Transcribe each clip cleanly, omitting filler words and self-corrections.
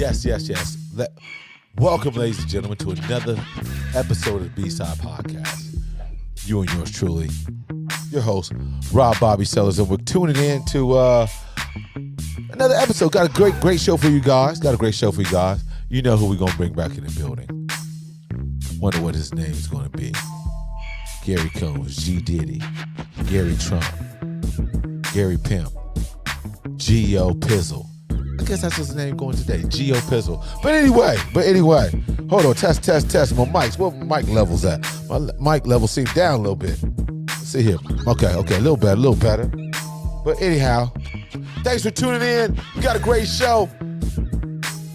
Yes. Welcome, ladies and gentlemen, to another episode of the B-Side Podcast. You and yours truly, your host, Rob Bobby Sellers, and we're tuning in to another episode. Got a great show for you guys. You know who we're going to bring back in the building. Wonder what his name is going to be. Gary Combs, G. Diddy, Gary Trump, Gary Pimp, G.O. Pizzle. I guess that's his name going today, G.O. Pizzle. But anyway, hold on, test. My mics, what mic level's at? My mic level seems down a little bit. Let's see here. Okay, a little better. But anyhow, thanks for tuning in. We got a great show.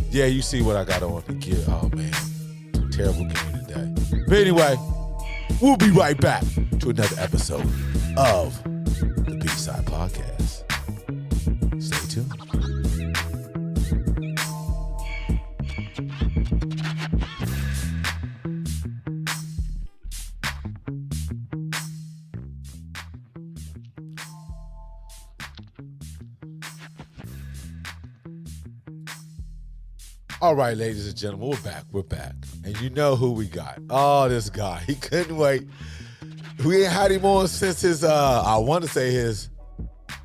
Yeah, you see what I got on the gear. Oh, man. Terrible game today. But anyway, we'll be right back to another episode of the B-Side Podcast. Stay tuned. All right, ladies and gentlemen, we're back. And you know who we got. Oh, this guy. He couldn't wait. We ain't had him on since his, I want to say his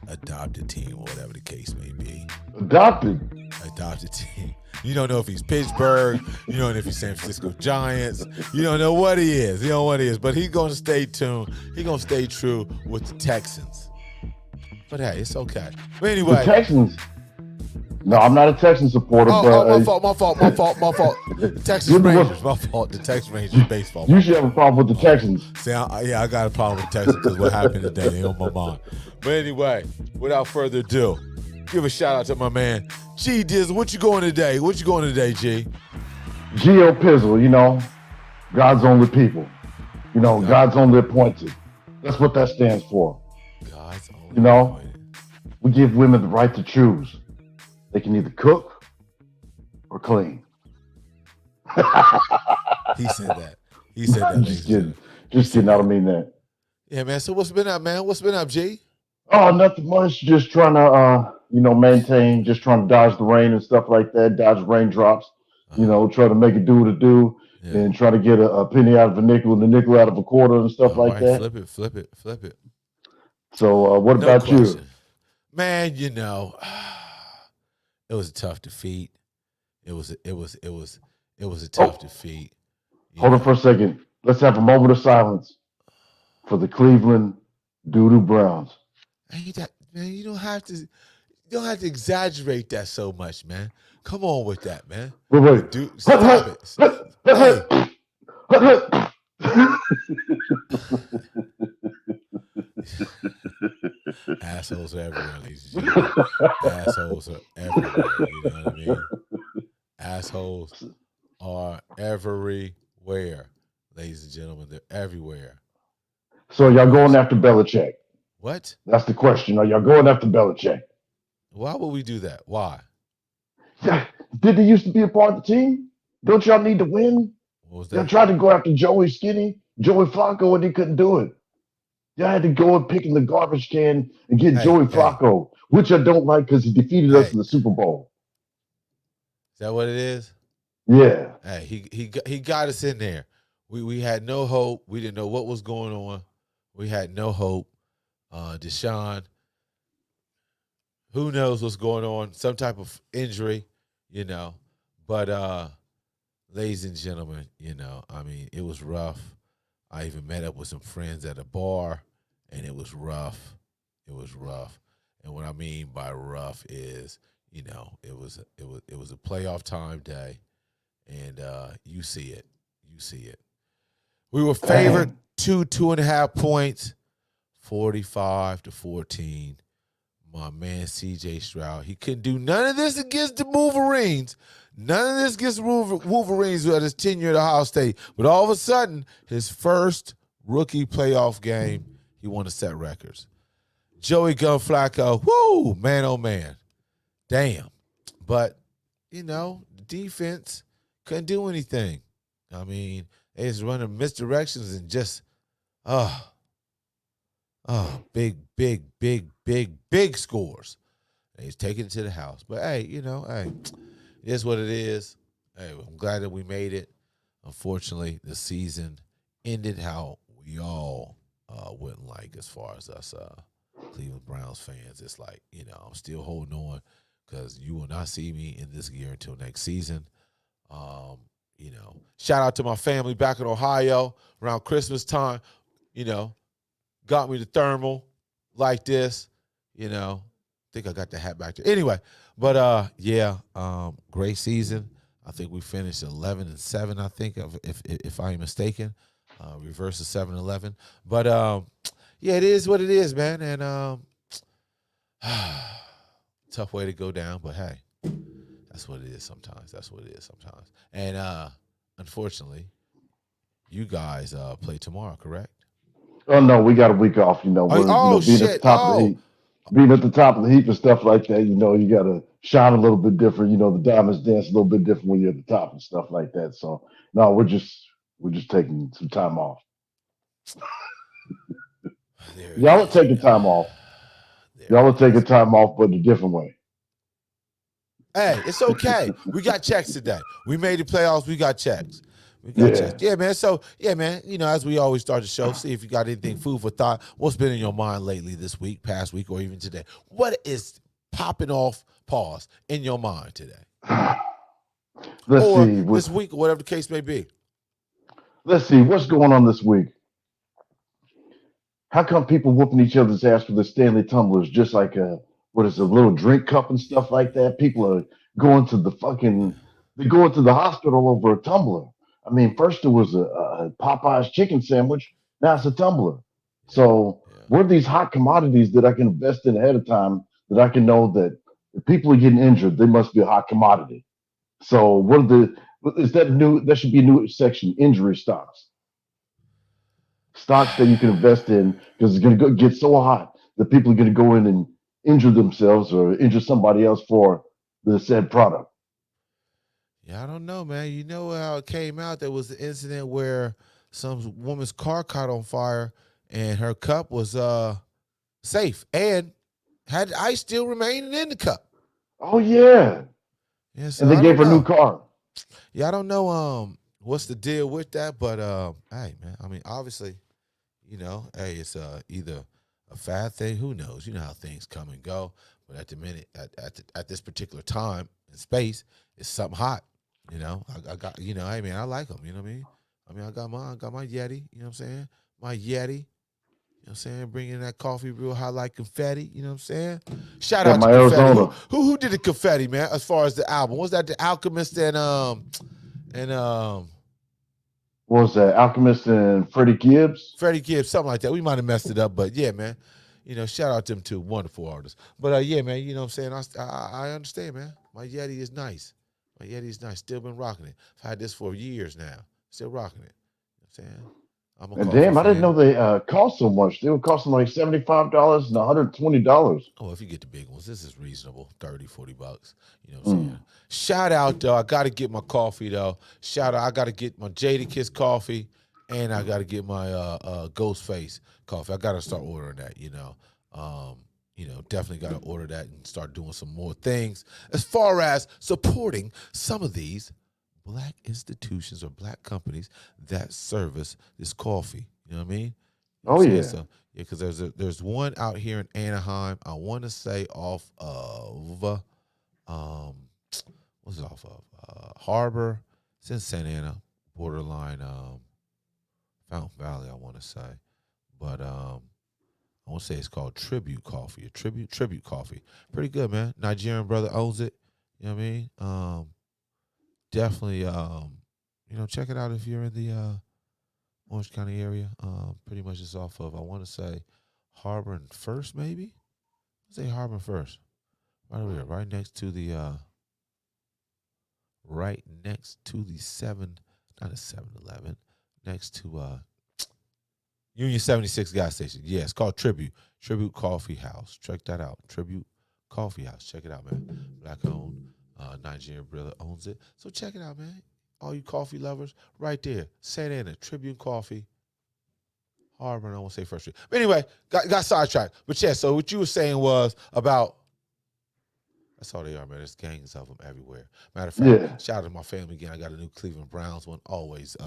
adopted team or whatever the case may be. Adopted team. You don't know if he's Pittsburgh. You don't know if he's San Francisco Giants. You don't know what he is. But he's going to stay tuned. He's going to stay true with the Texans. But hey, it's okay. But anyway. The Texans. No, I'm not a Texans supporter. My fault. The Texas Rangers. My fault. The Texas Rangers baseball. You should have a problem with the Texans. See, I got a problem with Texas because what happened today, they on my mind. But anyway, without further ado, give a shout out to my man, G Dizzle. What you going today, G? G.O. Pizzle, God's only people. God's only appointed. That's what that stands for. God's only appointed. We give women the right to choose. They can either cook or clean. He said that. Just kidding. I don't mean that. Yeah, man. So what's been up, man? What's been up, G? Oh, nothing much. Just trying to, maintain, just trying to dodge the rain and stuff like that, dodge raindrops, try to make it do what it do, and try to get a penny out of a nickel and a nickel out of a quarter and stuff like that. Flip it. So what about you? Man, it was a tough defeat. It was a tough defeat. Hold on for a second. Let's have a moment of silence for the Cleveland Doo-Doo Browns. Man, you don't have to exaggerate that so much, man. Come on with that, man. Wait. Stop it. Assholes are everywhere, ladies and gentlemen. Assholes are everywhere. You know what I mean? Assholes are everywhere, ladies and gentlemen. They're everywhere. So y'all going after Belichick? What? That's the question. Are y'all going after Belichick? Why would we do that? Why? Did he used to be a part of the team? Don't y'all need to win? What was that? Y'all tried to go after Joey Flacco, and he couldn't do it. Y'all had to go and pick in the garbage can and get Joey Flacco, which I don't like because he defeated us in the Super Bowl. Is that what it is? Yeah. Hey, he got us in there. We had no hope. We didn't know what was going on. We had no hope. Deshaun, who knows what's going on? Some type of injury, But ladies and gentlemen, it was rough. I even met up with some friends at a bar, and it was rough. And what I mean by rough is, it was a playoff time day, and you see it. We were favored 2.5 points, 45-14. My man C.J. Stroud, he couldn't do none of this against the Wolverines. None of this against Wolverines at his tenure at Ohio State. But all of a sudden, his first rookie playoff game, he won to set records. Joey Gun Flacco, woo, man, oh man. Damn. But, the defense couldn't do anything. I mean, they was running misdirections and just, big scores. And he's taking it to the house. But, hey, It is what it is. Hey, I'm glad that we made it. Unfortunately, the season ended how we all wouldn't like as far as us Cleveland Browns fans. It's like, I'm still holding on because you will not see me in this gear until next season. Shout out to my family back in Ohio around Christmas time, got me the thermal like this, think I got the hat back there. Anyway, but great season. I think we finished 11-7. I think if I am mistaken, reverse of 7-11. But it is what it is, man. And tough way to go down, but hey, that's what it is sometimes. And unfortunately, you guys play tomorrow, correct? Oh no, we got a week off. We're being at the top of the heap, being at the top of the heap and stuff like that. You got to shine a little bit different. The diamonds dance a little bit different when you're at the top and stuff like that. So no, we're just taking some time off. Y'all are taking time off. Y'all are taking time off, but a different way. Hey, it's okay. We got checks today. We made the playoffs. We got checks. Yeah, man. So, yeah, man, as we always start the show, see if you got anything, food for thought. What's been in your mind lately this week, past week, or even today? What is popping off, in your mind today? Let's see. This week, or whatever the case may be. Let's see. What's going on this week? How come people whooping each other's ass for the Stanley tumblers just like a little drink cup and stuff like that? People are going to they're going to the hospital over a tumbler. I mean, first it was a Popeye's chicken sandwich. Now it's a tumbler. So what are these hot commodities that I can invest in ahead of time that I can know that if people are getting injured, they must be a hot commodity. So that should be a new section, injury stocks. Stocks that you can invest in because it's going to get so hot that people are going to go in and injure themselves or injure somebody else for the said product. Yeah, I don't know, man. You know how it came out? There was an incident where some woman's car caught on fire and her cup was safe and had ice still remaining in the cup. Oh, yeah. So and they gave her a new car. Yeah, I don't know what's the deal with that, but hey, man, I mean, obviously, hey, it's either a fad thing. Who knows? You know how things come and go. But at the minute, at this particular time and space, it's something hot. I got, hey, man, I like them. You know what I mean? I got my Yeti. You know what I'm saying? My Yeti. You know what I'm saying? Bringing that coffee real hot like confetti. You know what I'm saying? Shout out to confetti. Who did the confetti, man? As far as the album, was that the Alchemist and what was that? Alchemist and Freddie Gibbs? Freddie Gibbs, something like that. We might have messed it up, but yeah, man. Shout out to them two wonderful artists. But yeah, man, you know what I'm saying? I understand, man. My Yeti is nice. Still been rocking it. I've had this for years now. Still rocking it. You know what I'm saying? And damn, I didn't know they cost so much. They were costing like $75 and $120. Oh, if you get the big ones, this is reasonable. $30, $40. You know what I'm saying? Shout out, though. I got to get my coffee, though. Shout out. I got to get my Jadakiss coffee, and I got to get my Ghostface coffee. I got to start ordering that, definitely got to order that and start doing some more things as far as supporting some of these Black institutions or Black companies that service this coffee. You know what I mean? Yeah. So, yeah, because there's one out here in Anaheim. I want to say off of what's it off of? Harbor. It's in Santa Ana, borderline Fountain Valley. I want to say, but I want to say it's called Tribute Coffee. Tribute Coffee. Pretty good, man. Nigerian brother owns it. You know what I mean? Definitely, check it out if you're in the Orange County area. Pretty much it's off of, I want to say, Harbor and First, maybe? Let's say Harbor and First. Right over here, right next to the 7-Eleven, next to Union 76 gas station. Yeah, it's called Tribute Coffee House. Check that out. Tribute Coffee House. Check it out, man. Black owned. Nigerian brother owns it. So check it out, man. All you coffee lovers, right there. Santa Ana, Tribune Coffee, Harbor, and I won't say First Street. But anyway, got sidetracked. But yeah, so what you were saying was about That's all they are, man. There's gangs of them everywhere. Matter of fact, Yeah. shout out to my family again. I got a new Cleveland Browns one. Always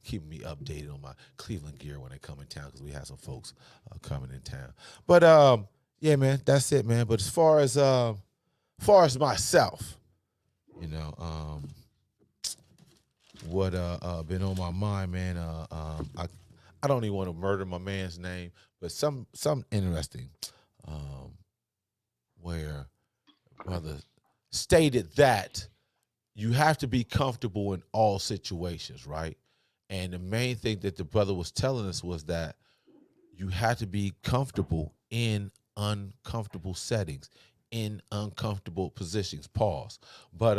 keeping me updated on my Cleveland gear when they come in town because we have some folks coming in town. But yeah, man, that's it, man. But as far as myself, you know, what been on my mind, man. I don't even want to murder my man's name, but some interesting, where brother stated that you have to be comfortable in all situations, right? And the main thing that the brother was telling us was that you have to be comfortable in uncomfortable settings, in uncomfortable positions. Pause. But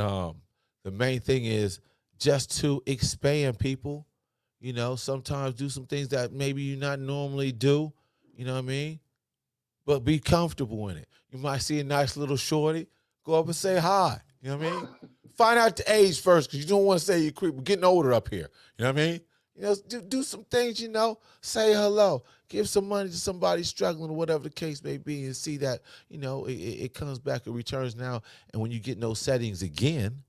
the main thing is just to expand people. You know, sometimes do some things that maybe you not normally do. You know what I mean? But be comfortable in it. You might see a nice little shorty, go up and say hi. You know what I mean? Find out the age first, because you don't want to say you're creep. We're getting older up here. You know what I mean? You know, do some things, you know, say hello, give some money to somebody struggling or whatever the case may be, and see that, you know, it comes back and returns now. And when you get in those settings again,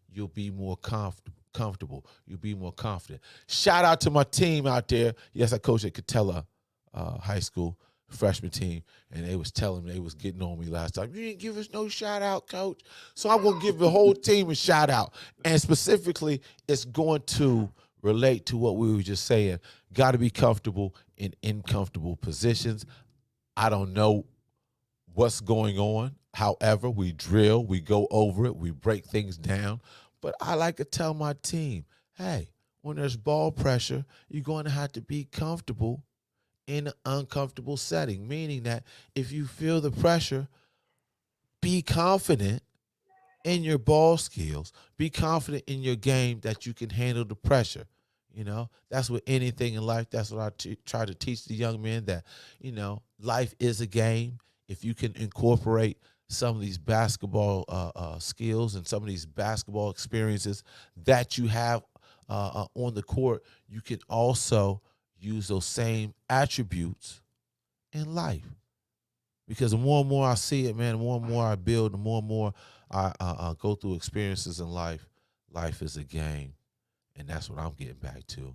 you'll be more comfortable. You'll be more confident. Shout out to my team out there. Yes, I coach at Catella High School freshman team, and they was telling me, they was getting on me last time. You didn't give us no shout out, coach. So I'm gonna give the whole team a shout out, and specifically, it's going to relate to what we were just saying. Got to be comfortable in uncomfortable positions. I don't know what's going on. However, we drill, we go over it, we break things down. But I like to tell my team, hey, when there's ball pressure, you're going to have to be comfortable in an uncomfortable setting, meaning that if you feel the pressure, be confident in your ball skills, be confident in your game that you can handle the pressure. You know, that's with anything in life. That's what I try to teach the young men, that, you know, life is a game. If you can incorporate some of these basketball skills and some of these basketball experiences that you have on the court, you can also use those same attributes in life. Because the more and more I see it, man, the more and more I build, the more and more I go through experiences in life. Life is a game, and that's what I'm getting back to,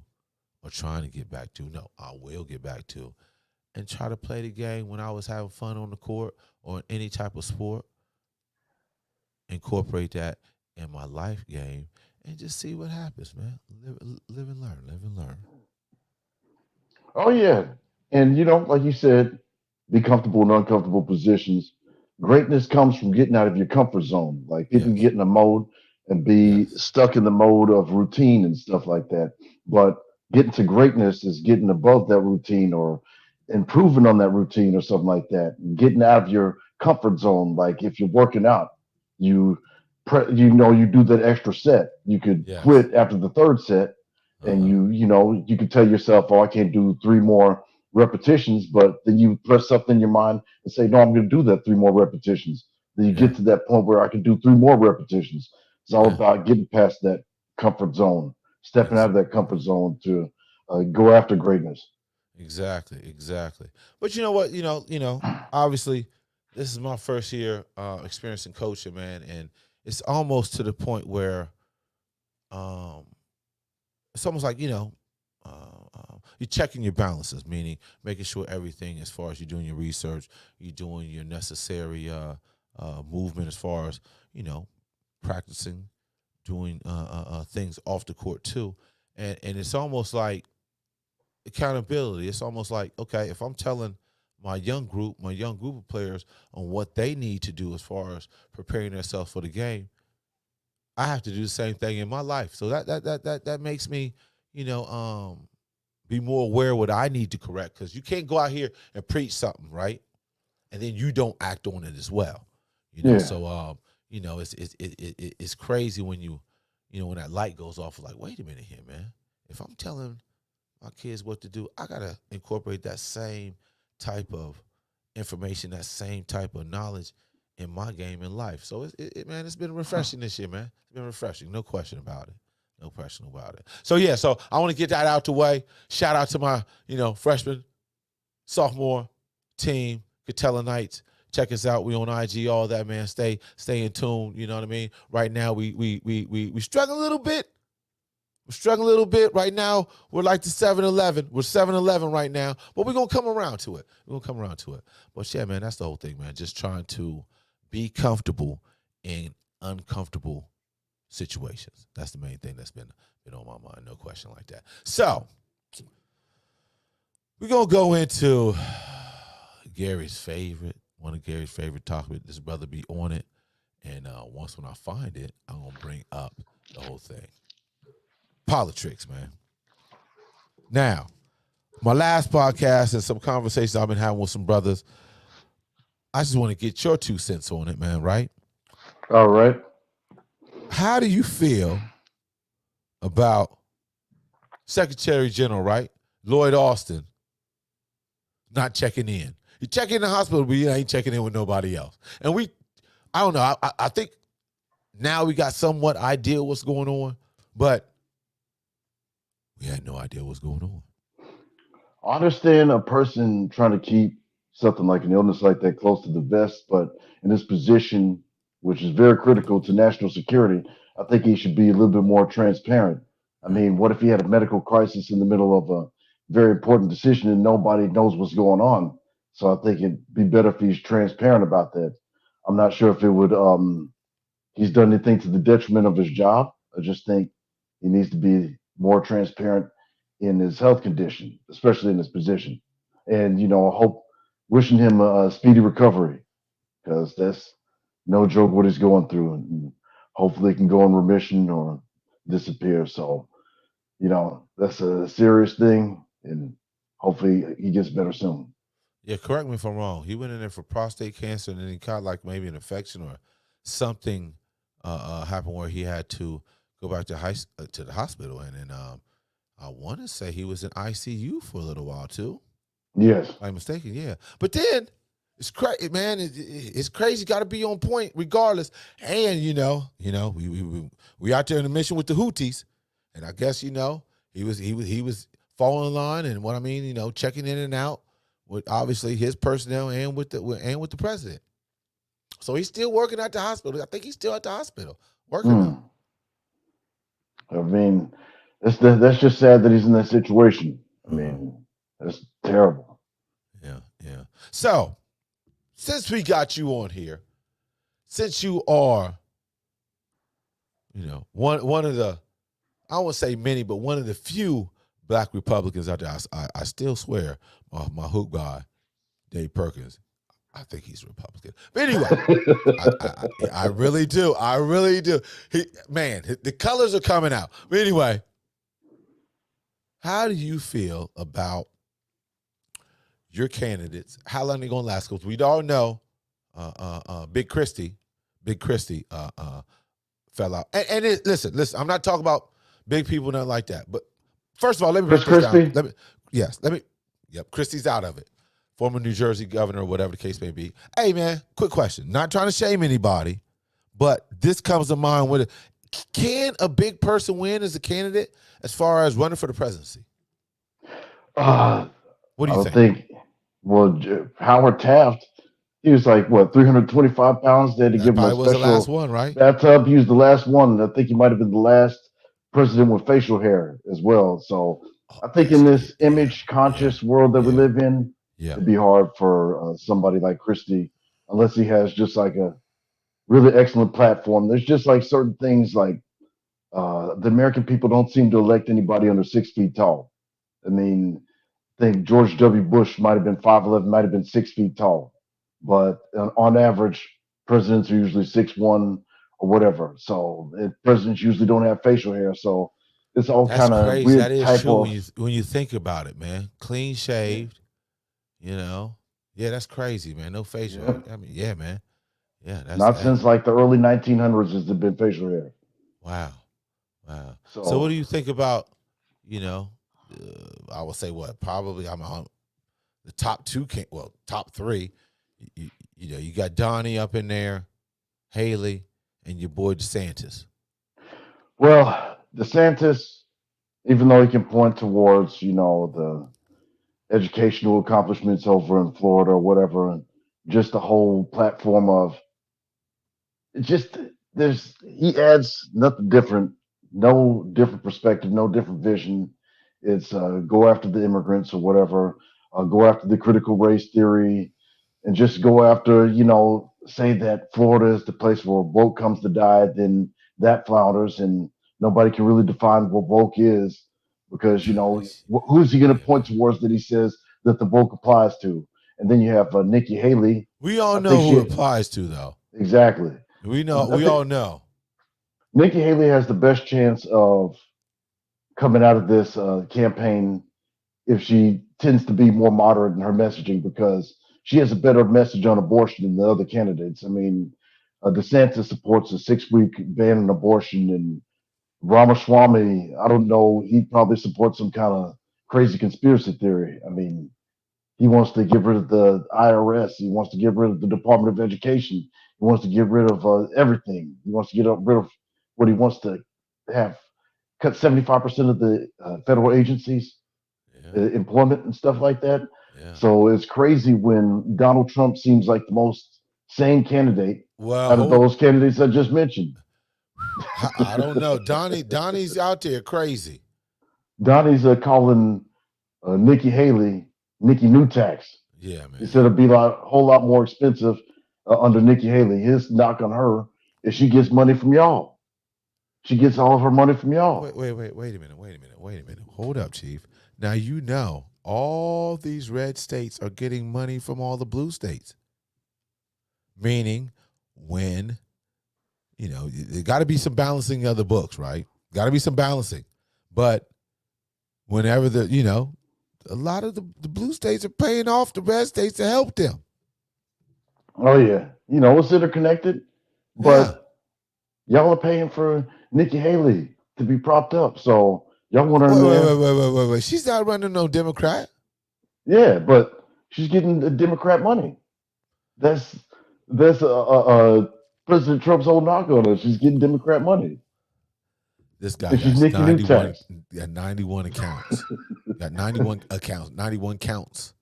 or trying to get back to. No, I will get back to, and try to play the game when I was having fun on the court or in any type of sport. Incorporate that in my life game, and just see what happens, man. Live and learn. Live and learn. Oh yeah, and like you said, be comfortable in uncomfortable positions. Greatness comes from getting out of your comfort zone. Like people Yes. get in a mode and be Yes. stuck in the mode of routine and stuff like that. But getting to greatness is getting above that routine or improving on that routine or something like that. Getting out of your comfort zone. Like if you're working out, you you do that extra set. You could Yes. quit after the third set, Uh and huh. you can tell yourself, oh, I can't do three more repetitions, but then you press something in your mind and say, no, I'm going to do that three more repetitions. Then you Yeah. get to that point where I can do three more repetitions. It's all Yeah. about getting past that comfort zone, stepping out Ex- of that comfort zone to go after greatness. exactly. Exactly. But you know what? Obviously, this is my first year experiencing coaching, man, and it's almost to the point where um, it's almost like you're checking your balances, meaning making sure everything, as far as you're doing your research, you're doing your necessary movement, as far as practicing, doing things off the court too, and it's almost like accountability. It's almost like, okay, if I'm telling my young group of players on what they need to do as far as preparing themselves for the game, I have to do the same thing in my life. So that makes me, you know, be more aware of what I need to correct, because you can't go out here and preach something, right, and then you don't act on it as well. Yeah. So it's crazy when when that light goes off. Like, wait a minute here, man. If I'm telling my kids what to do, I gotta incorporate that same type of information, that same type of knowledge in my game in life. So man, it's been refreshing this year, man. It's been refreshing, no question about it. No question about it. So yeah, so I want to get that out the way. Shout out to my, freshman, sophomore team, Catella Knights. Check us out. We on IG, all that, man. Stay in tune. You know what I mean? Right now, we struggling a little bit. We're struggling a little bit right now. We're like the 7-Eleven. We're 7-Eleven right now, but we're gonna come around to it. We're gonna come around to it. But yeah, man, that's the whole thing, man. Just trying to be comfortable in uncomfortable situations. That's the main thing that's been on my mind. No question like that. So we're gonna go into Gary's favorite, one of Gary's favorite topics. This brother be on it, and once when I find it, I'm gonna bring up the whole thing. Politics, man. Now, my last podcast and some conversations I've been having with some brothers, I just want to get your 2 cents on it, man, right? All right. How do you feel about Secretary General, right? Lloyd Austin not checking in. He checking in the hospital, but he ain't checking in with nobody else. And I don't know, I think now we got somewhat idea what's going on, but we had no idea what's going on. I understand a person trying to keep something like an illness like that close to the vest, but in this position, which is very critical to national security, I think he should be a little bit more transparent. I mean, what if he had a medical crisis in the middle of a very important decision and nobody knows what's going on? So I think it'd be better if he's transparent about that. I'm not sure if it would he's done anything to the detriment of his job. I just think he needs to be more transparent in his health condition, especially in his position. And I hope wishing him a speedy recovery because that's no joke what he's going through, and hopefully he can go in remission or disappear. So that's a serious thing, and hopefully he gets better soon. Yeah, correct me if I'm wrong. He went in there for prostate cancer, and then he caught like maybe an infection or something happened where he had to go back to the hospital, and then I want to say he was in ICU for a little while too. Yes, If I'm mistaken. Yeah, but then it's crazy, man. It's crazy. Got to be on point regardless. And we out there in the mission with the Houthis, and I guess he was falling in line, and what I mean, checking in and out with obviously his personnel and with the president. So he's still working at the hospital. I think he's still at the hospital working. I mean, that's just sad that he's in that situation. I mean, that's terrible. Yeah. So, since we got you on here, since you are, one of the, I won't say many, but one of the few Black Republicans out there, I still swear, my hook guy, Dave Perkins, I think he's Republican. But anyway, I really do. I really do. The colors are coming out. But anyway, how do you feel about your candidates? How long are they going to last? Because we all know Big Christie fell out. And listen, I'm not talking about big people, nothing like that. But first of all, let me break this down. Yep, Christie's out of it. Former New Jersey governor, or whatever the case may be. Hey, man, quick question. Not trying to shame anybody, but this comes to mind with it. Can a big person win as a candidate as far as running for the presidency? What do you think? Howard Taft, he was like, 325 pounds? They had to give him a was the last one, right? bathtub. He was the last one. I think he might have been the last president with facial hair as well. So I think in this image-conscious world that we live in, it'd be hard for somebody like Christie, unless he has just like a really excellent platform. There's just like certain things like the American people don't seem to elect anybody under 6 feet tall. I mean, I think George W. Bush might have been 5'11", might have been 6 feet tall. But on average, presidents are usually 6'1" or whatever. So presidents usually don't have facial hair. So it's all kind of weird. That is true when you think about it, man. Clean shaved. That's crazy, man. No facial hair. I mean, man. Yeah, that's not since like the early 1900s has there been facial hair. Wow. So what do you think about, I would say probably I'm on the top top three. You got Donnie up in there, Haley, and your boy DeSantis. Well, DeSantis, even though he can point towards, the educational accomplishments over in Florida or whatever, and just the whole platform of just he adds nothing different, no different perspective, no different vision. It's go after the immigrants or whatever, go after the critical race theory, and just go after, say that Florida is the place where woke comes to die, then that flounders, and nobody can really define what woke is because who's he going to point towards that he says that the woke applies to, and then you have Nikki Haley. We all I know think who she it applies to, though. exactly. We know. I We think all know. Nikki Haley has the best chance of coming out of this campaign if she tends to be more moderate in her messaging because she has a better message on abortion than the other candidates. I mean, DeSantis supports a 6-week ban on abortion, and Ramaswamy, I don't know, he probably supports some kind of crazy conspiracy theory. I mean, he wants to get rid of the IRS. He wants to get rid of the Department of Education. He wants to get rid of everything. He wants to get rid of what he wants to have cut 75% of the federal agencies employment and stuff like that. Yeah. So it's crazy when Donald Trump seems like the most sane candidate out of Well, those candidates I just mentioned. I don't know. Donnie's out there crazy. Donnie's calling Nikki Haley Nikki Newtax. Yeah, man. He said it'd be a whole lot more expensive under Nikki Haley. His knock on her is she gets money from y'all. She gets all of her money from y'all. Wait a minute. Hold up, Chief. Now you know all these red states are getting money from all the blue states. Meaning when, there got to be some balancing of the books, right? Got to be some balancing. But whenever a lot of the blue states are paying off the red states to help them. Oh, yeah. It's interconnected. But y'all are paying for Nikki Haley to be propped up. So y'all want her Wait. She's not running no Democrat. Yeah, but she's getting the Democrat money. That's President Trump's old knock on her. She's getting Democrat money. This guy got 91 accounts. Got 91 accounts, 91 counts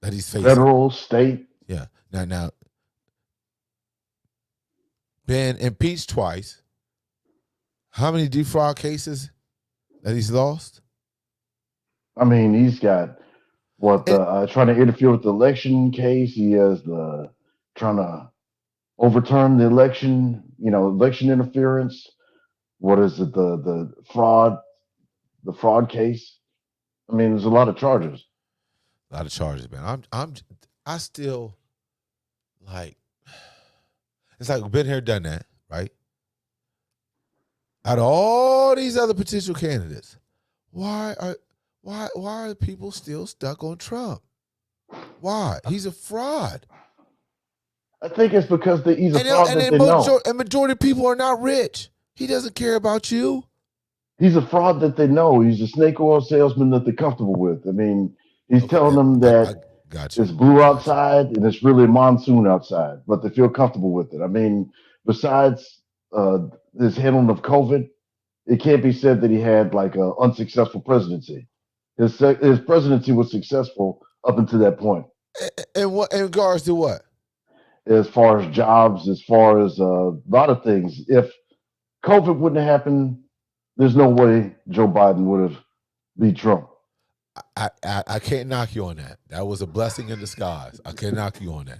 that he's facing. Federal, state. Yeah. Now, been impeached twice. How many defraud cases that he's lost? I mean, he's got trying to interfere with the election case. He has trying to overturn the election, election interference. What is it? The fraud case. I mean, there's a lot of charges. A lot of charges, man. I still like. It's like we've been here, done that, right? Out of all these other potential candidates, why are people still stuck on Trump? Why? He's a fraud. I think it's because he's a fraud that they know. And majority of people are not rich. He doesn't care about you. He's a fraud that they know. He's a snake oil salesman that they're comfortable with. I mean, he's telling them that it's blue outside and it's really a monsoon outside, but they feel comfortable with it. I mean, besides his handling of COVID, it can't be said that he had like an unsuccessful presidency. His presidency was successful up until that point. And what in regards to what? As far as jobs, as far as a lot of things. If COVID wouldn't have happened, there's no way Joe Biden would have beat Trump. I can't knock you on that. That was a blessing in disguise. I can't knock you on that.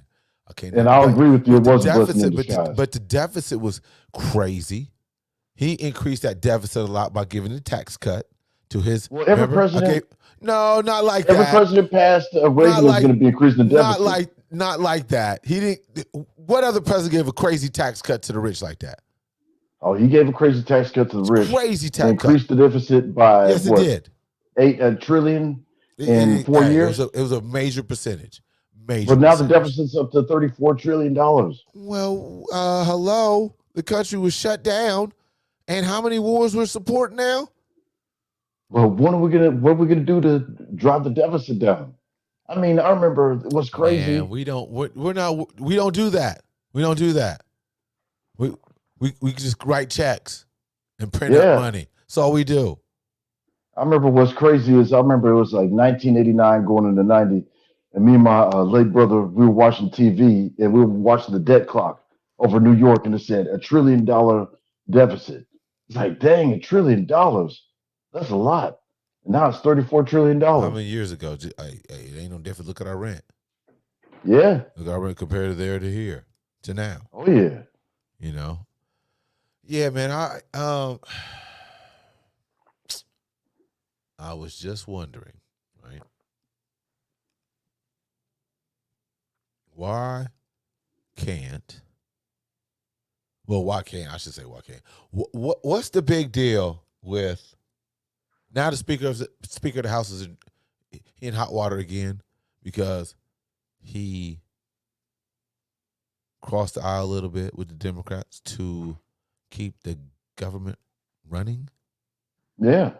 And I'll agree with you. It was a blessing in disguise. But the deficit was crazy. He increased that deficit a lot by giving a tax cut to his. Well, every president. No, not like that. Every president passed a Reagan was going to be increasing the deficit. Not like that. He didn't. What other president gave a crazy tax cut to the rich like that? Oh, he gave a crazy tax cut to the rich. Crazy tax cut. Increased the deficit by yes, it did. $8 trillion in 4 years. It was a major percentage. But now the deficit's up to $34 trillion. Well, hello. The country was shut down, and how many wars we're supporting now? Well, what are we gonna do to drive the deficit down? I mean, I remember it was crazy. Man, we don't do that. We don't do that. We just write checks and print out money. That's all we do. I remember what's crazy is it was like 1989 going into 90. and me and my late brother, we were watching TV, and we were watching the debt clock over New York, and it said $1 trillion deficit. It's like, dang, $1 trillion. That's a lot. And now it's $34 trillion. How many years ago? Hey, it ain't no different. Look at our rent. Yeah. Look at our rent compared to there to here to now. Oh yeah. You know. Yeah, man. I was just wondering, right? Why can't? Well, why can't? I should say why can't. What's the big deal with now? The Speaker of the House is in hot water again because he crossed the aisle a little bit with the Democrats to keep the government running. Yeah.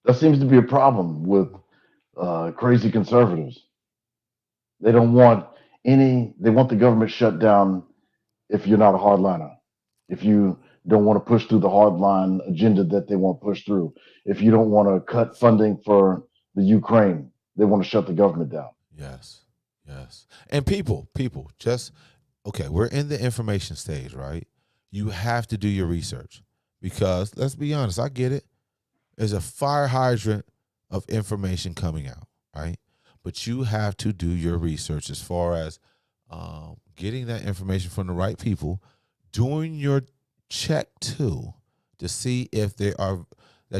That seems to be a problem with crazy conservatives. They don't want they want the government shut down if you're not a hardliner. If you don't want to push through the hardline agenda that they want pushed through. If you don't want to cut funding for the Ukraine, they want to shut the government down. Yes. And people, just, okay, we're in the information stage, right? You have to do your research because, let's be honest, I get it. There's a fire hydrant of information coming out, right? But you have to do your research as far as getting that information from the right people, doing your check too to see if that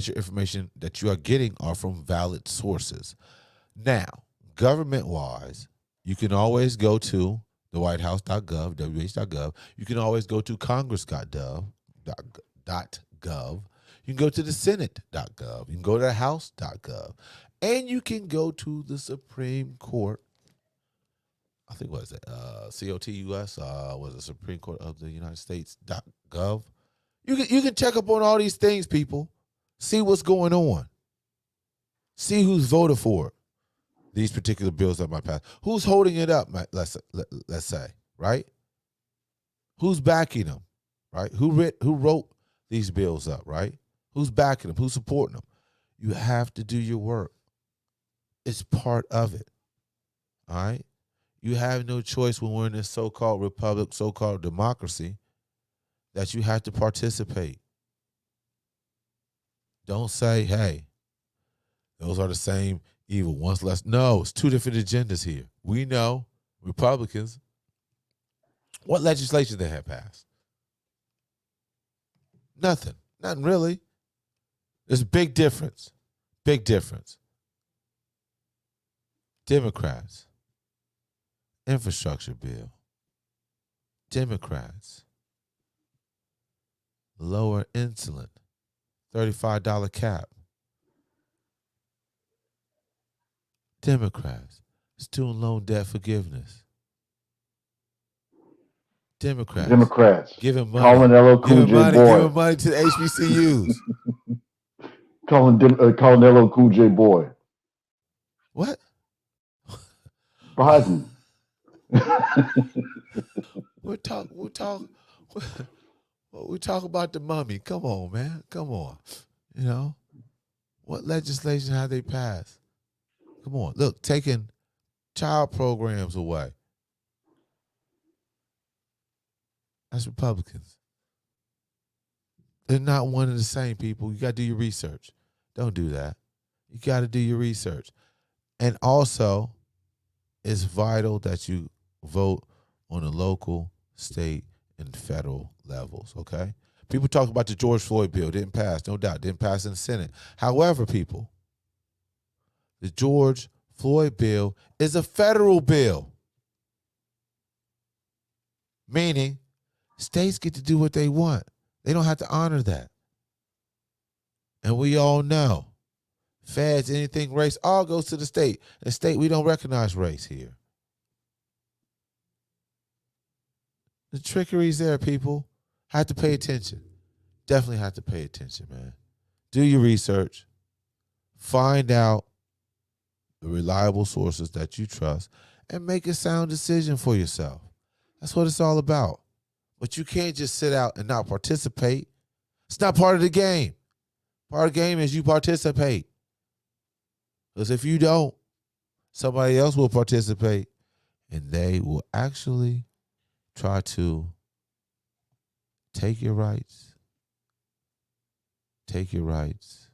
your information that you are getting are from valid sources. Now, government-wise, you can always go to the whitehouse.gov, wh.gov. You can always go to congress.gov. You can go to the senate.gov. You can go to the house.gov. And you can go to the Supreme Court. I think, what is it? COTUS was the Supreme Court of the United States.gov. You can check up on all these things, people. See what's going on. See who's voted for it. These particular bills that might pass. Who's holding it up, let's say, right? Who's backing them, right? Who wrote these bills up, right? Who's backing them? Who's supporting them? You have to do your work. It's part of it, all right? You have no choice when we're in this so-called republic, so-called democracy, that you have to participate. Don't say, hey, those are the same evil, one's less. No, it's two different agendas here. We know, Republicans, what legislation they have passed? Nothing really. There's a big difference. Democrats, infrastructure bill. Democrats, lower insulin, $35 cap. Democrats, student loan debt forgiveness. Democrats giving money. Calling LL Cool J boy. Giving money to the HBCUs. calling LL Cool J boy. What? Biden. We talk about the mummy. Come on, man. Come on. You know, what legislation have they passed? Come on. Look, taking child programs away. That's Republicans. They're not one and the same, people. You got to do your research. Don't do that. You got to do your research. And also, it's vital that you vote on the local, state, and federal levels, okay? People talk about the George Floyd bill. Didn't pass, no doubt. Didn't pass in the Senate. However, people, the George Floyd bill is a federal bill, meaning states get to do what they want. They don't have to honor that. And we all know, feds, anything race, all goes to the state. The state, we don't recognize race here. The trickery's there, people. Have to pay attention. Definitely have to pay attention, man. Do your research. Find out the reliable sources that you trust and make a sound decision for yourself. That's what it's all about. But you can't just sit out and not participate. It's not part of the game. Part of the game is you participate. Because if you don't, somebody else will participate, and they will actually try to take your rights, take your rights,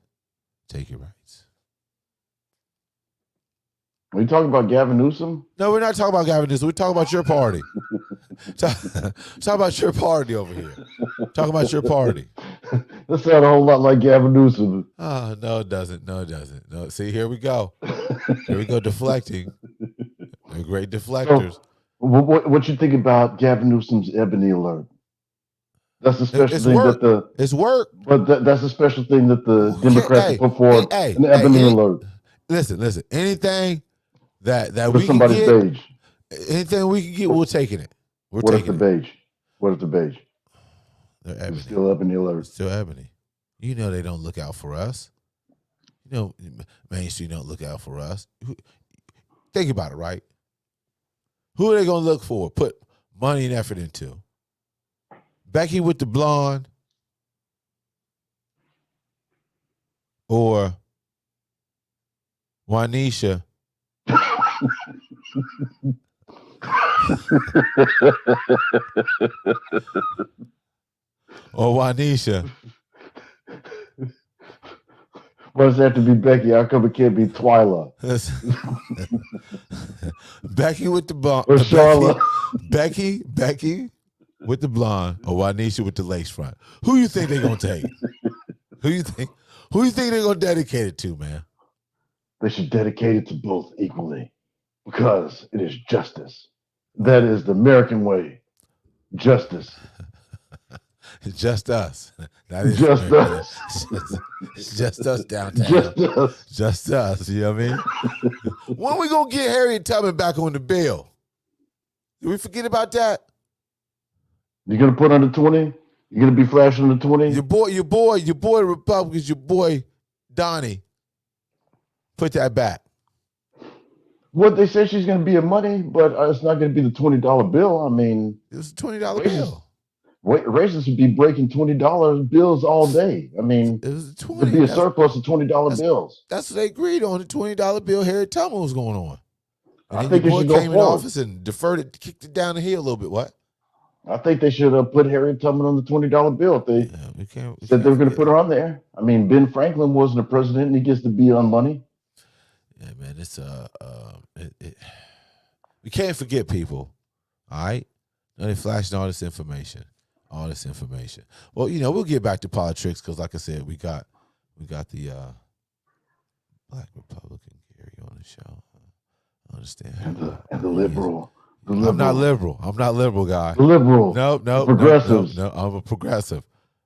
take your rights. Are you talking about Gavin Newsom? No, we're not talking about Gavin Newsom. We're talking about your party. Talk about your party over here. Talk about your party. That sounds a whole lot like Gavin Newsom. Oh, no, it doesn't. No, it doesn't. No, see, here we go. Here we go, deflecting. They're great deflectors. So, what you think about Gavin Newsom's Ebony Alert? That's the special thing that it's work. But that's a special thing that the Democrats put forward. An Ebony Alert. Listen. Anything that we can get, beige. Anything we can get, we're taking it. What if the beige? What if the beige? They're ebony. It's still Ebony Alert. It's still Ebony. You know they don't look out for us. You know Main Street don't look out for us. Think about it, right? Who are they gonna look for? Put money and effort into? Becky with the blonde, or Juanisha? Or Juanisha? Why does it have to be Becky? How come it can't be Twyla? Becky with the blonde. Or Charlotte. Becky with the blonde, or Juanisha with the lace front. Who you think they're gonna take? Who you think they're gonna dedicate it to, man? They should dedicate it to both equally, because it is justice. That is the American way. Justice. It's just us. That is just us. It's just us downtown. Just us. Just us. You know what I mean? When we gonna get Harriet Tubman back on the bill? Did we forget about that? You're gonna put under 20? You're gonna be flashing under 20? Your boy Republicans, your boy Donnie. Put that back. What they said she's going to be a money, but it's not going to be the $20 bill. I mean, it was a $20 bill. Racists would be breaking $20 bills all day. I mean, it was it'd be a surplus of $20 bills. That's what they agreed on. The $20 bill Harriet Tubman was going on. And I think your boy came in office and deferred it, kicked it down the hill a little bit. What? I think they should have put Harriet Tubman on the $20 bill. If they said they were going to put her on there. I mean, Ben Franklin wasn't a president, and he gets to be on money. Yeah, man, it's we can't forget people. All right, they're flashing all this information. Well, you know, we'll get back to politics because, like I said, we got the Black Republican Gary on the show. I understand. And the liberal. I'm not liberal, guy. The liberal. No. Progressives. No, I'm a progressive.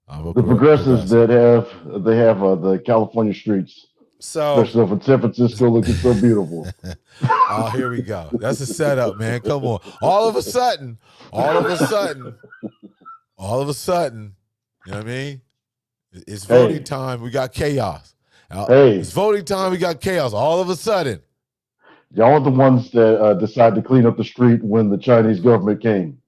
The progressives that have the California streets. So, especially for San Francisco looking so beautiful. Oh, here we go. That's a setup, man. Come on. All of a sudden, you know what I mean? It's voting time. We got chaos. It's voting time. We got chaos. All of a sudden. Y'all are the ones that decided to clean up the street when the Chinese government came.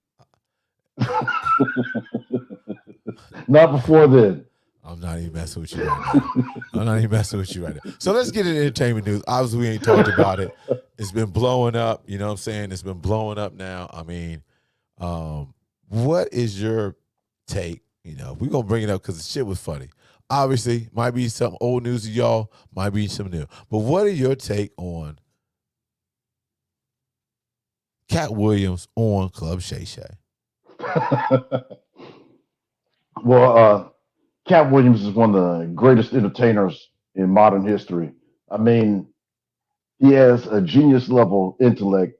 Not before then. I'm not even messing with you right now. So let's get into entertainment news. Obviously, we ain't talked about it. It's been blowing up. You know what I'm saying? It's been blowing up now. I mean, what is your take? You know, we're going to bring it up because the shit was funny. Obviously, might be some old news to y'all, might be some new. But what are your take on Cat Williams on Club Shay Shay? Well, Cat Williams is one of the greatest entertainers in modern history. I mean, he has a genius level intellect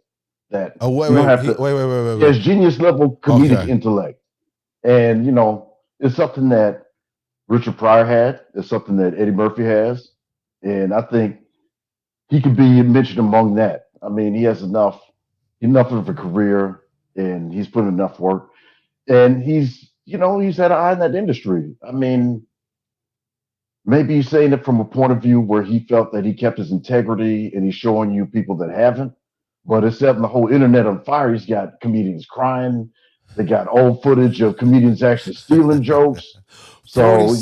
that wait. He has genius level comedic intellect, and you know, it's something that Richard Pryor had. It's something that Eddie Murphy has, and I think he could be mentioned among that. I mean, he has enough of a career, and he's put in enough work, and he's had an eye in that industry. I mean, maybe he's saying it from a point of view where he felt that he kept his integrity and he's showing you people that haven't. But it's setting the whole internet on fire. He's got comedians crying. They got old footage of comedians actually stealing jokes. So,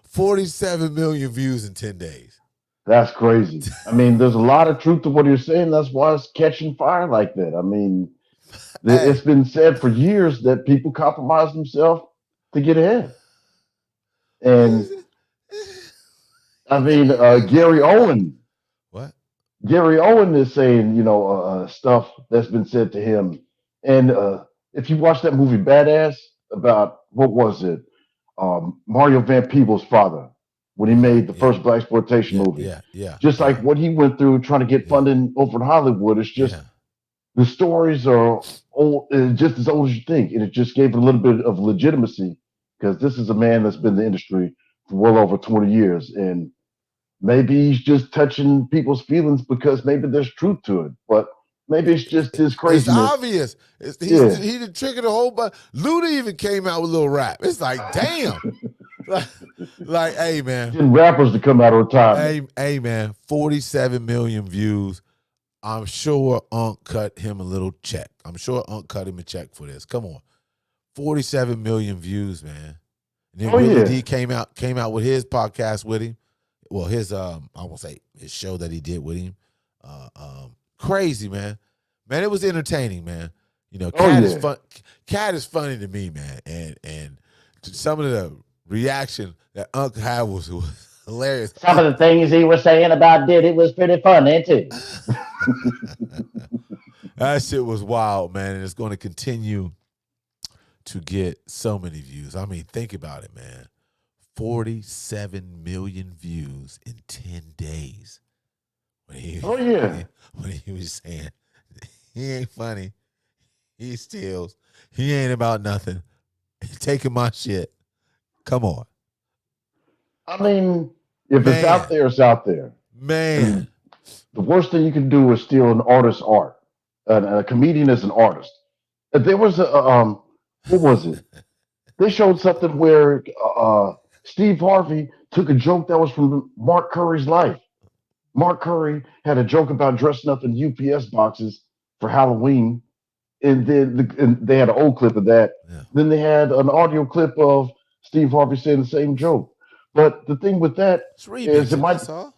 47 million views in 10 days. That's crazy. I mean, there's a lot of truth to what you're saying. That's why it's catching fire like that. I mean, it's Hey, been said for years that people compromise themselves to get ahead. And I mean, what? Gary Owen is saying, stuff that's been said to him. And if you watch that movie Badass about what was it, Mario Van Peebles' father, when he made the Yeah, first black exploitation yeah, movie, yeah, yeah, just like yeah, what he went through trying to get yeah, funding over in Hollywood, it's just yeah. the stories are old, just as old as you think, and it just gave it a little bit of legitimacy because this is a man that's been in the industry for well over 20 years, and maybe he's just touching people's feelings because maybe there's truth to it, but maybe it's just his It's craziness. obvious. Yeah, He done triggered a whole bunch. Luda even came out with a little rap. It's like, damn. Like, hey man, getting rappers to come out of retirement. hey man, 47 million views. I'm sure Unc cut him a little check. I'm sure Unc cut him a check for this. Come on, 47 million views, man. And then Oh Willie yeah, D came out with his podcast with him. Well, his I won't say his show that he did with him. Crazy man, man. It was entertaining, man. You know, oh Cat is yeah. fun. Cat is funny to me, man. And some of the reaction that Unc had was hilarious. Some of the things he was saying about Diddy was pretty funny too. That shit was wild, man, and it's going to continue to get so many views. I mean, think about it, man. 47 million views in 10 days. Oh yeah. When he was saying he ain't funny, he steals, he ain't about nothing, he's taking my shit. Come on, I mean, if it's out man, there, it's out there. man. And the worst thing you can do is steal an artist's art. And a comedian is an artist. There was what was it? They showed something where Steve Harvey took a joke that was from Mark Curry's life. Mark Curry had a joke about dressing up in UPS boxes for Halloween, and then and they had an old clip of that. Yeah, Then they had an audio clip of Steve Harvey saying the same joke. But the thing with that it's is, remixing. That's all.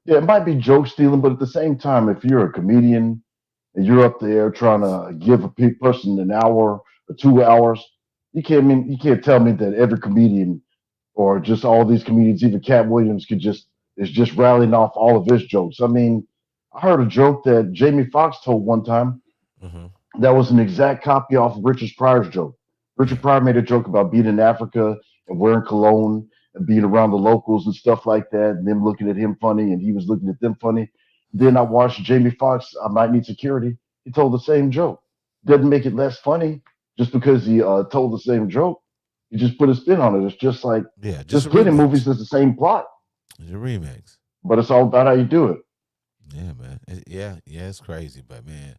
yeah, it might be joke stealing, but at the same time, if you're a comedian and you're up there trying to give a person an hour or 2 hours, you can't tell me that every comedian or just all these comedians, even Cat Williams, is just rallying off all of his jokes. I mean, I heard a joke that Jamie Foxx told one time Mm-hmm. that was an exact copy off of Richard Pryor's joke. Richard Yeah, Pryor made a joke about being in Africa and wearing cologne and being around the locals and stuff like that, and them looking at him funny and he was looking at them funny. Then I watched Jamie Foxx, I Might Need Security. He told the same joke. Doesn't make it less funny just because he told the same joke. He just put a spin on it. It's just like yeah. Just there's a plenty of remix. movies that's the same plot, It's a remix. but it's all about how you do it. Yeah, man. Yeah, it's crazy, but man,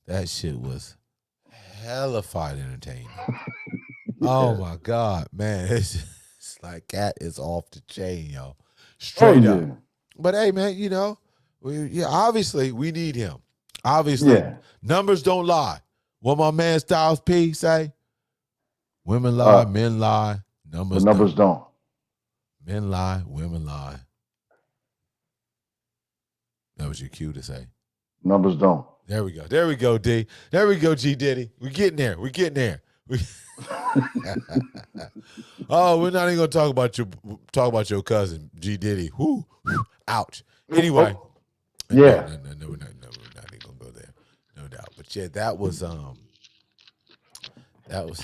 that shit was hellified entertaining. Oh Yeah. my god, man, it's like Cat is off the chain, yo, Oh straight up. yeah. But hey, man, you know, obviously we need him. Obviously, Yeah. numbers don't lie. What my man Styles P say: women lie, Uh, men lie, but numbers numbers don't. don't. Men lie, women lie. That was your cue to say. Numbers don't. There we go. There we go, D. There we go, G Diddy. We getting there. We getting there. Oh, we're not even gonna talk about your cousin, G Diddy. Whoo, ouch. Anyway, Oh, yeah. no, we're not even gonna go there. No doubt. But yeah, that was that was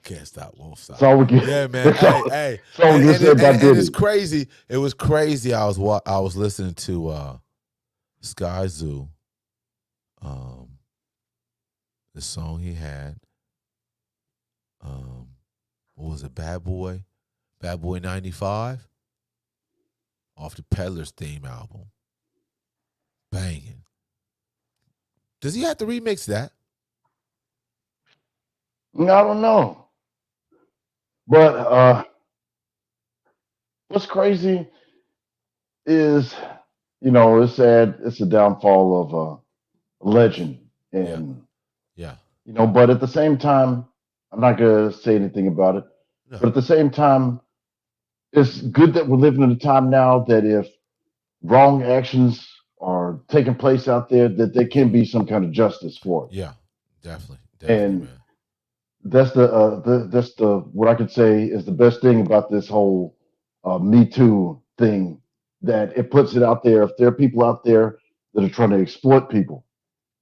can't stop, won't stop. That's all we can. Yeah, man. Hey, That's all we can say about and it's Diddy. crazy. It was crazy. I was listening to Sky Zoo, the song he had. What was it? Bad Boy 95, off the Peddler's theme album. Banging. Does he have to remix that? I don't know, but what's crazy is, it's sad. It's a downfall of a legend, Yeah. and Yeah. but at the same time, I'm not gonna say anything about it. But No. at the same time, it's good that we're living in a time now that if wrong actions are taking place out there, that there can be some kind of justice for Yeah. Definitely. it. Definitely, And man. that's the what I could say is the best thing about this whole Me Too thing, that it puts it out there. If there are people out there that are trying to exploit people,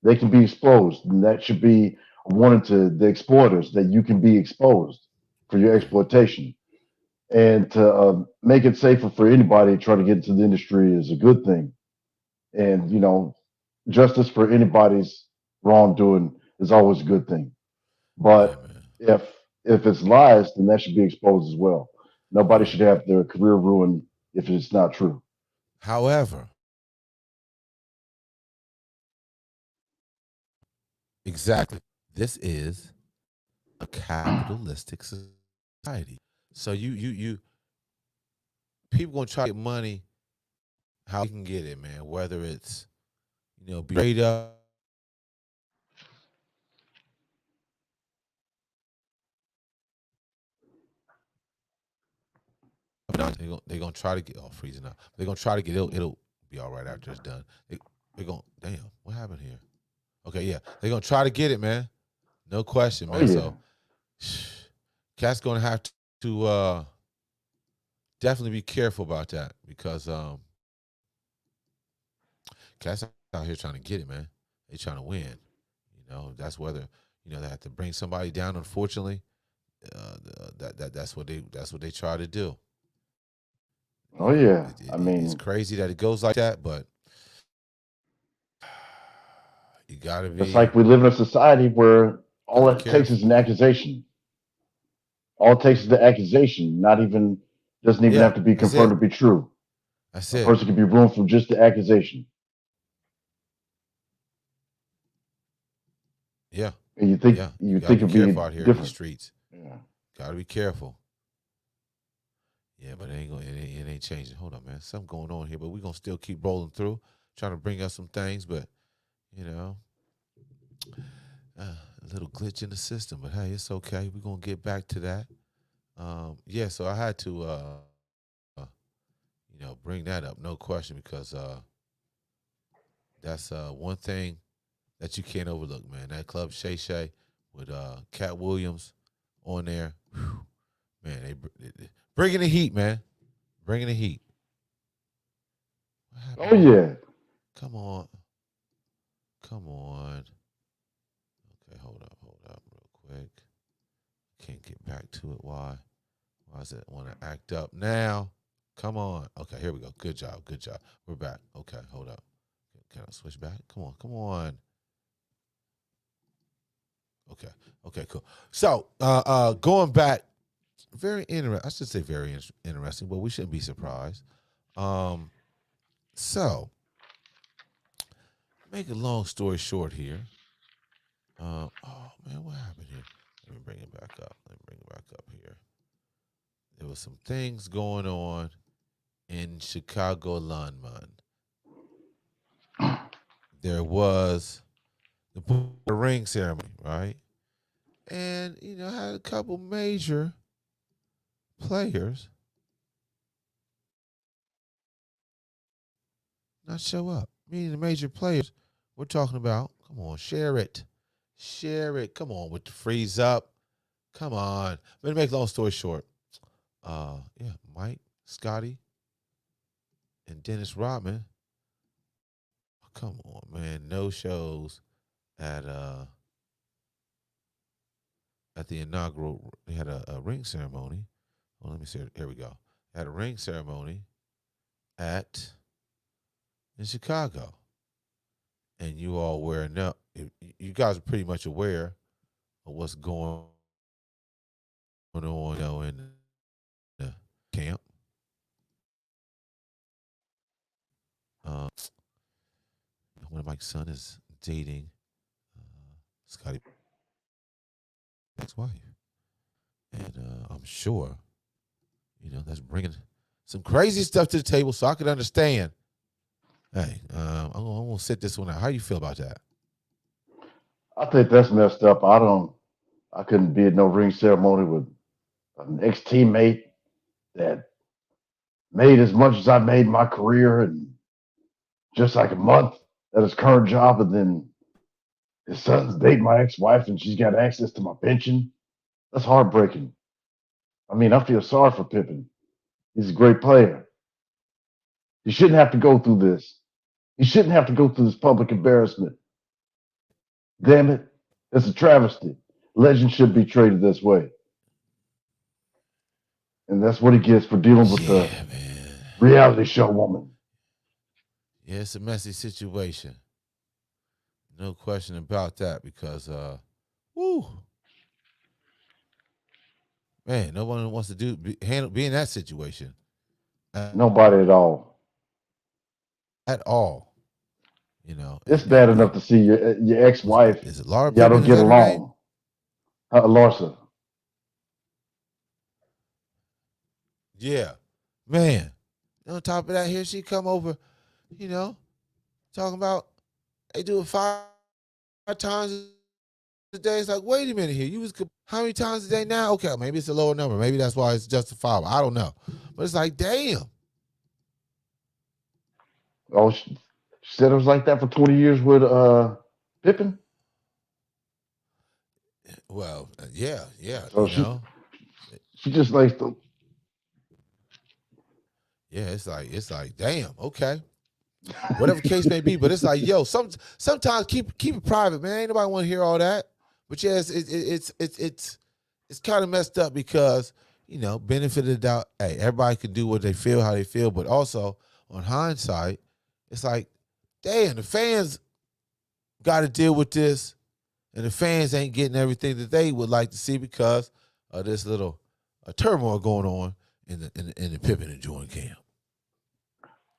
they can be exposed, and that should be a warning to the exploiters that you can be exposed for your Right. exploitation. And to make it safer for anybody trying to get into the industry is a good thing. And justice for anybody's wrongdoing is always a good thing. Yeah, But man. if if it's lies, then that should be exposed as well. Nobody Yeah. should have their career ruined if it's not true. However, exactly. This is a capitalistic society. So you people gonna try to get money how you can get it, man. Whether it's be straight up. They gonna try to get freezing up. They're gonna try to get it'll be all right after it's done. They're gonna damn what happened here. Okay, yeah, they're gonna try to get it, man. No question, Oh man. yeah, So Cat's gonna have to definitely be careful about that because Cat's out here trying to get it, man. They trying to win. That's whether they have to bring somebody down. Unfortunately, that's what they try to do. oh yeah. I It's mean, crazy that it goes like that, but you gotta it's be like we live in a society where all it takes careful. is an accusation. All it takes is the accusation. Not even doesn't even Yeah, have to be that's confirmed it. to be true. That's A it. person can be ruined from just the accusation, Yeah, and yeah. You you gotta think be it'd be careful out here in these different. streets. Yeah. Gotta be careful. Yeah, but it ain't changing. Hold on, man. Something going on here, but we're gonna still keep rolling through, trying to bring us some things, but you know, a little glitch in the system. But hey, it's okay. We're gonna get back to that. Yeah, so I had to bring that up, no question, because that's one thing that you can't overlook, man. That club Shay Shay with Cat Williams on there. Whew, man, they bringing the heat, man. Bringing the heat. What Oh happened here? yeah. Come on. Come on. Okay, hold up real quick. Can't get back to it. Why? Why does it want to act up now? Come on. Okay, here we go. Good job. Good job. We're back. Okay, hold up. Can I switch back? Come on. Come on. Okay. Okay, cool. So, going back, very interesting. I should say very interesting, but we shouldn't be surprised. Um, so, make a long story short here. Oh man, what happened here? Let me bring it back up. Let me bring it back up here. There was some things going on in Chicago Landman. There was the ring ceremony, right? And had a couple major players not show up. Meaning the major players we're talking about. Come on, share it. Share it. Come on with the freeze up. Come on. Let me make a long story short. Yeah, Mike, Scotty, and Dennis Rodman. Oh, come on, man. No shows at the inaugural. They had a ring ceremony. Well, let me see. Here we go. Had a ring ceremony at in Chicago, and you all were enough. You guys are pretty much aware of what's going on, in the camp. Uh, One of my son is dating Scotty ex-wife, and I'm sure that's bringing some crazy stuff to the table, so I could understand. Hey, I'm gonna sit this one out. How you feel about that? I think that's messed up. I couldn't be at no ring ceremony with an ex teammate that made as much as I made in my career in just like a month at his current job, and then his son's dating my ex-wife and she's got access to my pension. That's heartbreaking. I mean, I feel sorry for Pippen. He's a great player. He shouldn't have to go through this. He shouldn't have to go through this public embarrassment. Damn it. It's a travesty. Legends should be treated this way. And that's what he gets for dealing with the man. reality show woman. Yeah, it's a messy situation. No question about that because, woo, man, no one wants to be in that situation. Nobody at all. At all. You know, It's bad enough to see your ex-wife. Is it Laura Y'all Pippen? don't get along. Larsa. Yeah, man. On top of that, here she come over, you know, talking about they do it 5 times a day. It's like, wait a minute here. You was how many times a day now? Okay, maybe it's a lower number. Maybe that's why it's justifiable. I don't know. But it's like, damn. Oh, she said it was like that for 20 years with Pippen. Well, yeah, So you know. she just likes to. Yeah, it's like, damn, okay. Whatever case may be, but it's like, yo, sometimes keep it private, man. Ain't nobody want to hear all that. But yeah, it's kind of messed up because, you know, benefit of the doubt, hey, everybody can do what they feel, how they feel, but also on hindsight, it's like, damn, the fans got to deal with this, and the fans ain't getting everything that they would like to see because of this little turmoil going on in the Pippen and Jordan camp.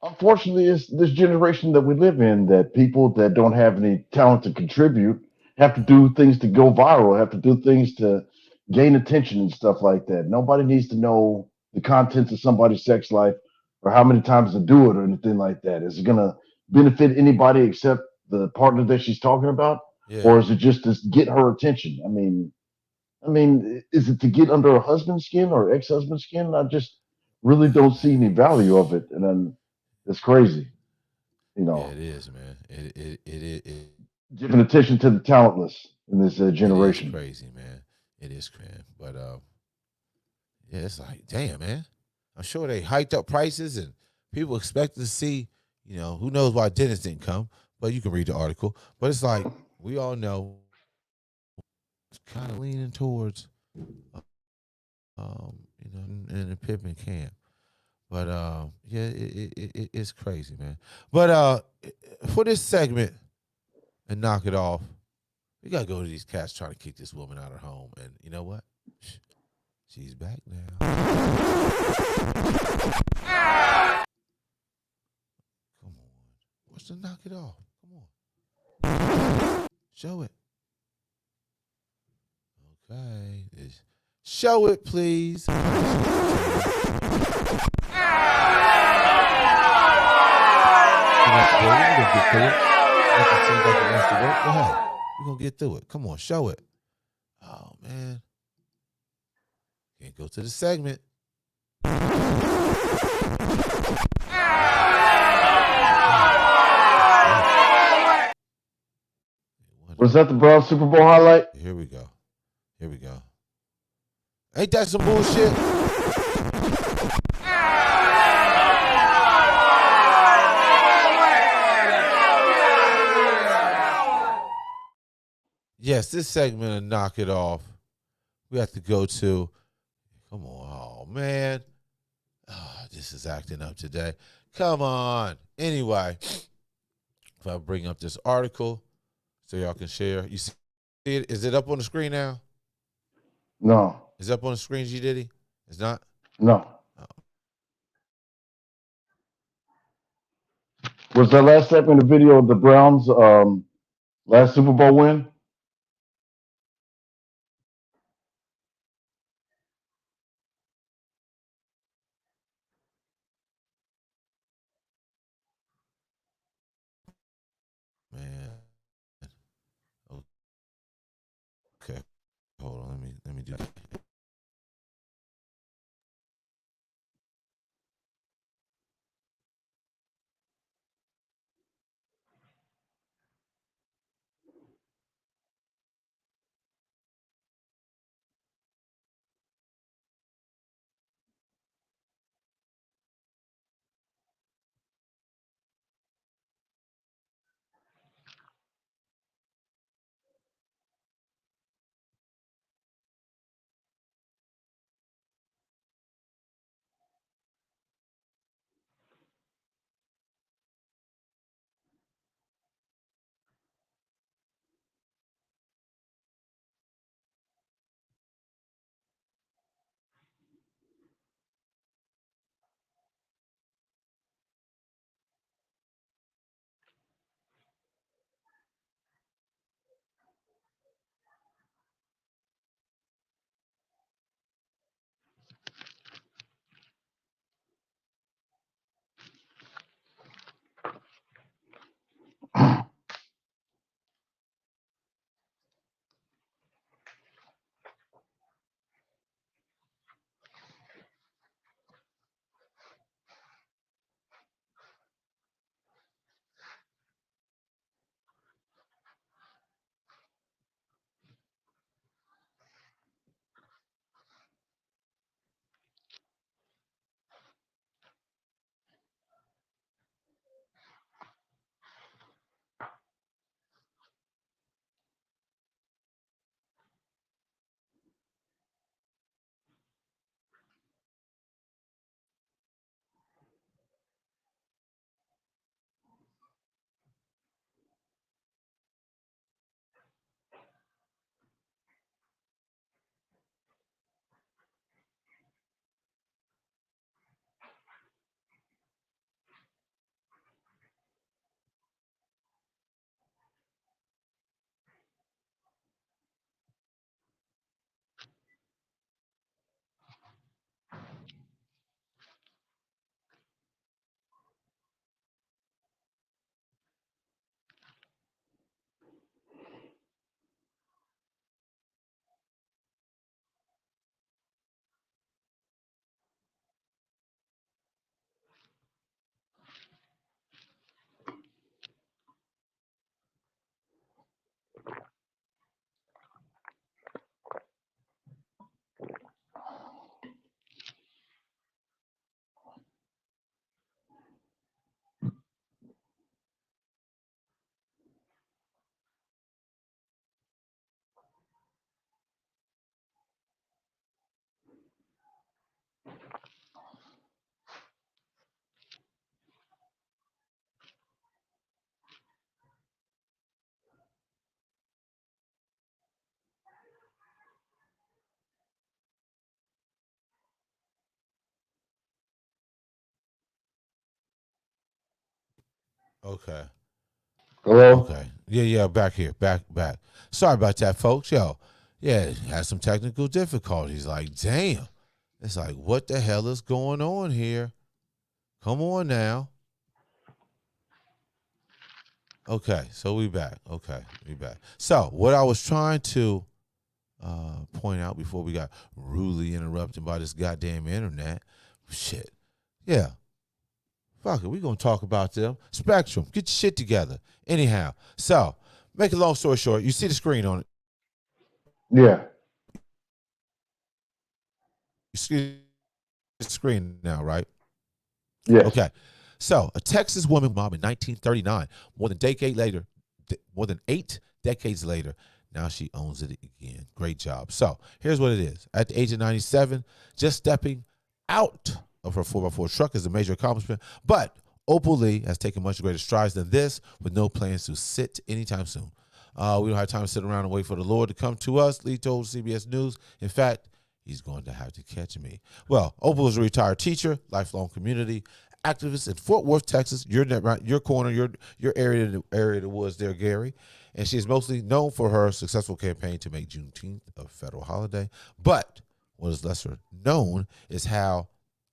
Unfortunately, it's this generation that we live in that people that don't have any talent to contribute have to do things to go viral, have to do things to gain attention and stuff like that. Nobody needs to know the contents of somebody's sex life or how many times to do it or anything like that. Is it going to benefit anybody except the partner that she's talking about? Yeah. Or is it just to get her attention? I mean, is it to get under her husband's skin or ex-husband's skin? I just really don't see any value of it, and then it's crazy, you Yeah, know. it is, man. It Giving attention to the talentless in this it is generation. crazy, man. It is crazy, but yeah, it's like, damn, man. I'm sure they hiked up prices and people expect to see, you know, who knows why Dennis didn't come, but you can read the article. But it's like we all know it's kind of leaning towards, you know, in the Pippen camp. But yeah, it's crazy, man. But for this segment and knock it off, we gotta go to these cats trying to kick this woman out of her home, and you know what? She's back now. Come on, what's to knock it off? Come on, show it. Okay, show it, please. We're gonna get through it. It seems like it wants to work. Go ahead. We're gonna get through it. Come on, show it. Oh man. Can't go to the segment. Was that the Browns Super Bowl highlight? Here we go. Here we go. Ain't that some bullshit? Yes, this segment of Knock It Off, we have to go to, come on, oh man. Oh, this is acting up today. Come on. Anyway, if I bring up this article so y'all can share. You see it? Is it up on the screen now? No. Is it up on the screen, G Diddy? It's not? No. Oh. Was that last segment a video of the Browns' last Super Bowl win? Man. Okay. Hold on. Let me do that. Okay. Hello? Okay. Yeah, back here. Back. Sorry about that, folks. Yo, yeah, had some technical difficulties. Like, damn. It's like, what the hell is going on here? Come on now. Okay, so we back. So what I was trying to point out before we got rudely interrupted by this goddamn internet, shit. Yeah. Fuck it, we gonna talk about them. Spectrum, get your shit together. Anyhow, so make a long story short, you see the screen on it. Yeah. You see the screen now, right? Yes. Okay. So a Texas woman mob in 1939, more than 8 decades later, now she owns it again. Great job. So here's what it is. At the age of 97, just stepping out of her 4x4 truck is a major accomplishment, but Opal Lee has taken much greater strides than this with no plans to sit anytime soon. We don't have time to sit around and wait for the Lord to come to us, Lee told CBS News. In fact, he's going to have to catch me. Well, Opal is a retired teacher, lifelong community activist in Fort Worth, Texas. Your corner, your area of the woods there, Gary. And she is mostly known for her successful campaign to make Juneteenth a federal holiday. But what is lesser known is how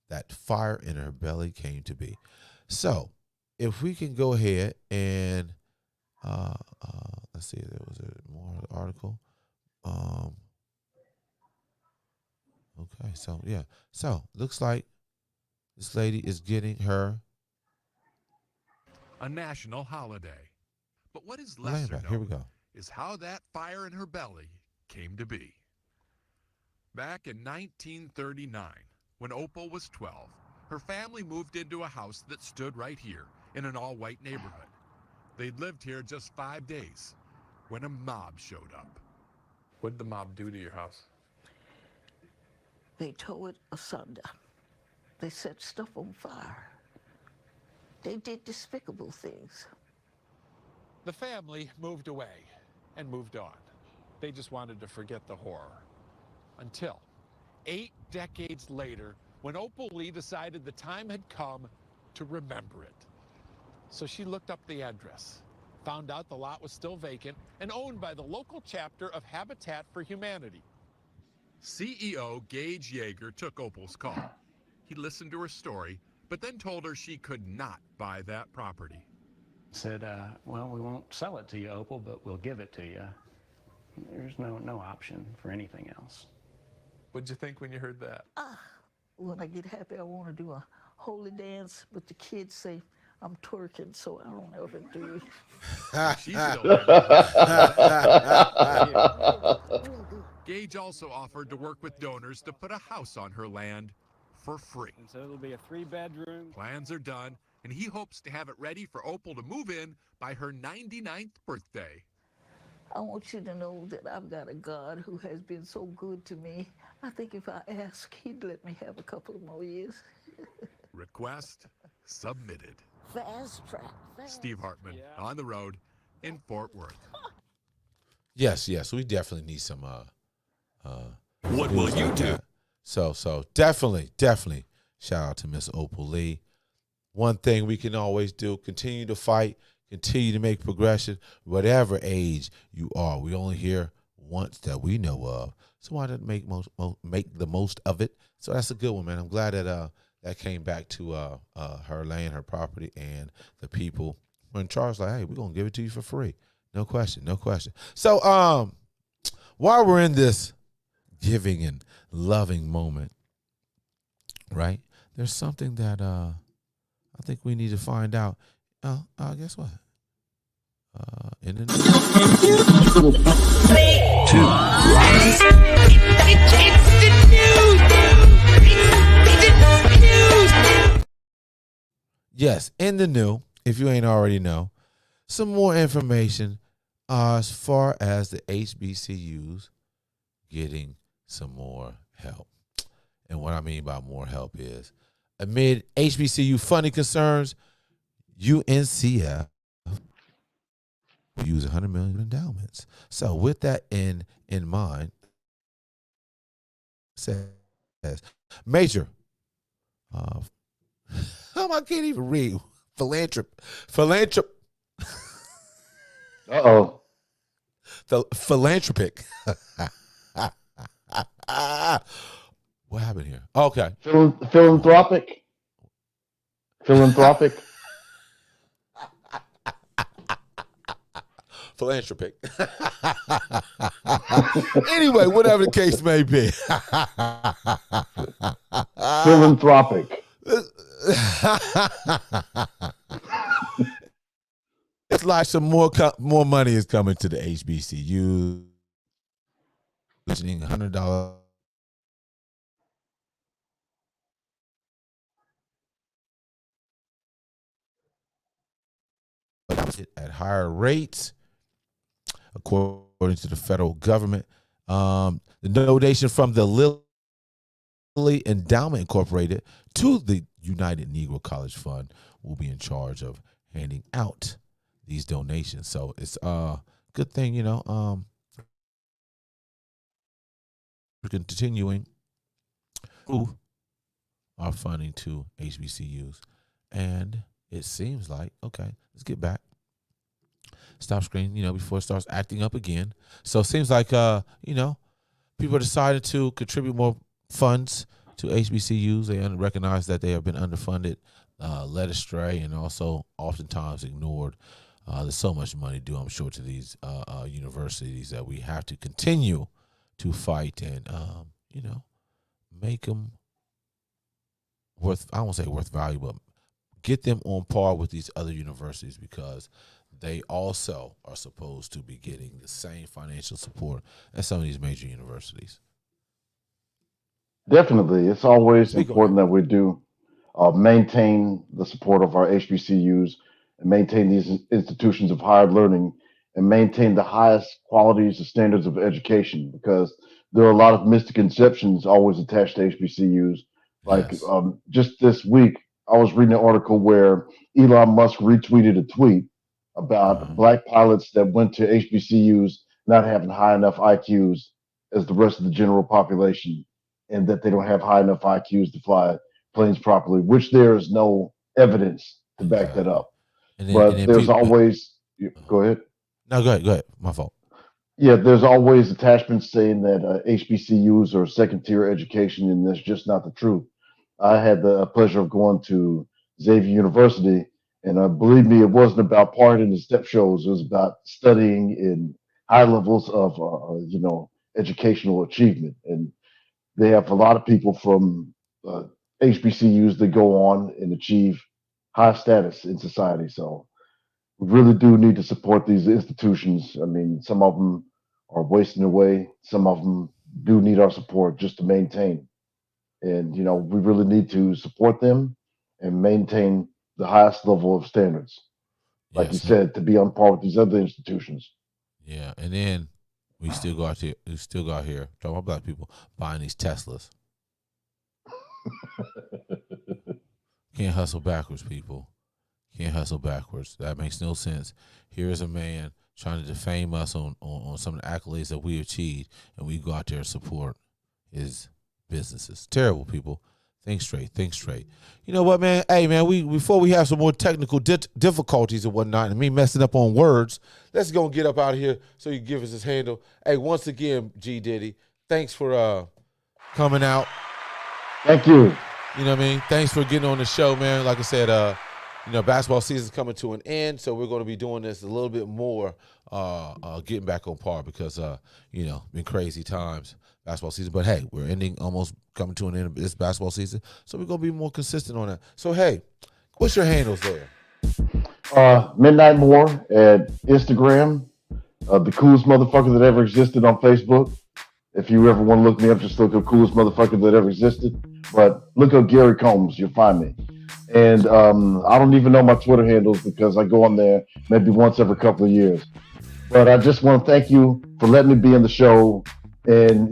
that fire in her belly came to be. So, if we can go ahead and let's see, there was more article. Okay, so looks like this lady is getting her a national holiday. But what is land lesser back. Here we known go. is how that fire in her belly came to be. Back in 1939, when Opal was 12, her family moved into a house that stood right here in an all-white neighborhood. They'd lived here just 5 days when a mob showed up. What did the mob do to your house? They tore it asunder. They set stuff on fire. They did despicable things. The family moved away and moved on. They just wanted to forget the horror. Until 8 decades later, when Opal Lee decided the time had come to remember it. So she looked up the address, found out the lot was still vacant and owned by the local chapter of Habitat for Humanity. CEO Gage Yeager took Opal's call. He listened to her story, but then told her she could not buy that property. Said, well, we won't sell it to you, Opal, but we'll give it to you. There's no option for anything else. What'd you think when you heard that? When I get happy, I want to do a holy dance, but the kids say I'm twerking, so I don't ever do it. She still Gage also offered to work with donors to put a house on her land for free. And so it'll be a 3-bedroom. Plans are done, and he hopes to have it ready for Opal to move in by her 99th birthday. I want you to know that I've got a God who has been so good to me. I think if I ask, he'd let me have a couple of more years. Request submitted. Fast track. Steve Hartman on the road in Fort Worth. Yes, we definitely need some What will you do? So definitely shout out to Miss Opal Lee. One thing we can always do, continue to fight, continue to make progression, whatever age you are. We only hear once that we know of. So why not make the most of it? So that's a good one, man. I'm glad that that came back to her land, her property, and the people were in charge. Like, hey, we're gonna give it to you for free. No question. So while we're in this giving and loving moment, right? There's something that I think we need to find out. Guess what? In the Yes, in the new, if you ain't already know, some more information as far as the HBCUs getting some more help. And what I mean by more help is, amid HBCU funding concerns, UNCF will use $100 million endowments. So with that in mind, says major, I can't even read. Uh-oh. Philanthropic. What happened here? Okay. Philanthropic. Philanthropic. Philanthropic. Anyway, whatever the case may be. Philanthropic. It's like some more money is coming to the HBCU. $100 at higher rates, according to the federal government. The donation from the Lilly Endowment Incorporated to the United Negro College Fund will be in charge of handing out these donations. So it's a good thing, we're continuing our funding to HBCUs. And it seems like, okay, let's get back. Stop screen, before it starts acting up again. So it seems like, people decided to contribute more funds to HBCUs. They recognize that they have been underfunded, led astray, and also oftentimes ignored. There's so much money due, I'm sure, to these universities that we have to continue to fight and, make them worth, I won't say worth value, but get them on par with these other universities, because they also are supposed to be getting the same financial support as some of these major universities. Definitely. It's always important that we do maintain the support of our HBCUs and maintain these institutions of higher learning and maintain the highest qualities and standards of education, because there are a lot of misconceptions always attached to HBCUs. Like Yes. Just this week, I was reading an article where Elon Musk retweeted a tweet about black pilots that went to HBCUs not having high enough IQs as the rest of the general population, and that they don't have high enough IQs to fly planes properly, which there is no evidence to back that up. But there's always, go ahead. No, go ahead. My fault. Yeah, there's always attachments saying that HBCUs are second-tier education, and that's just not the truth. I had the pleasure of going to Xavier University, and believe me, it wasn't about partying and step shows. It was about studying in high levels of, educational achievement. And they have a lot of people from HBCUs that go on and achieve high status in society. So we really do need to support these institutions. I mean, some of them are wasting away. Some of them do need our support just to maintain. And, we really need to support them and maintain the highest level of standards. Like you said, to be on par with these other institutions. Yeah, and then we still got here, talking about black people buying these Teslas. Can't hustle backwards, people. Can't hustle backwards. That makes no sense. Here is a man trying to defame us on some of the accolades that we achieved, and we go out there and support his businesses. Terrible, people. Think straight. You know what, man? Hey, man, before we have some more technical difficulties and whatnot, and me messing up on words, let's go and get up out of here so you can give us his handle. Hey, once again, G Diddy, thanks for coming out. Thank you. You know what I mean? Thanks for getting on the show, man. Like I said, basketball season's coming to an end, so we're going to be doing this a little bit more, getting back on par because, been crazy times, basketball season. But, hey, we're almost coming to an end of this basketball season, so we're going to be more consistent on that. So, hey, what's your handles there? Midnight More at Instagram, the coolest motherfucker that ever existed on Facebook. If you ever want to look me up, just look up coolest motherfucker that ever existed. But look up Gary Combs, you'll find me. And I don't even know my Twitter handles because I go on there maybe once every couple of years. But I just want to thank you for letting me be in the show. And,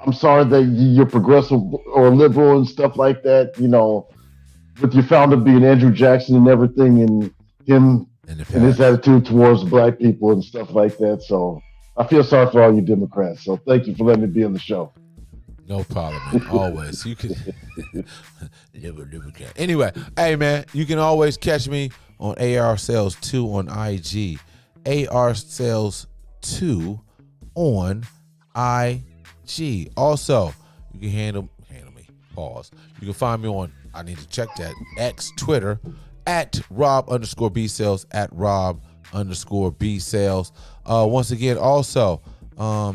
I'm sorry that you're progressive or liberal and stuff like that, with your founder being Andrew Jackson and everything, and him and his attitude towards black people and stuff like that. So I feel sorry for all you Democrats. So thank you for letting me be on the show. No problem, man. Always. You can never can. Anyway, hey man, you can always catch me on AR Sales 2 on IG. AR Sales 2 on IG. Also, you can handle me. Pause. You can find me on, I need to check that, X, Twitter, at Rob_B Sales, at Rob_B Sales. Once again, also,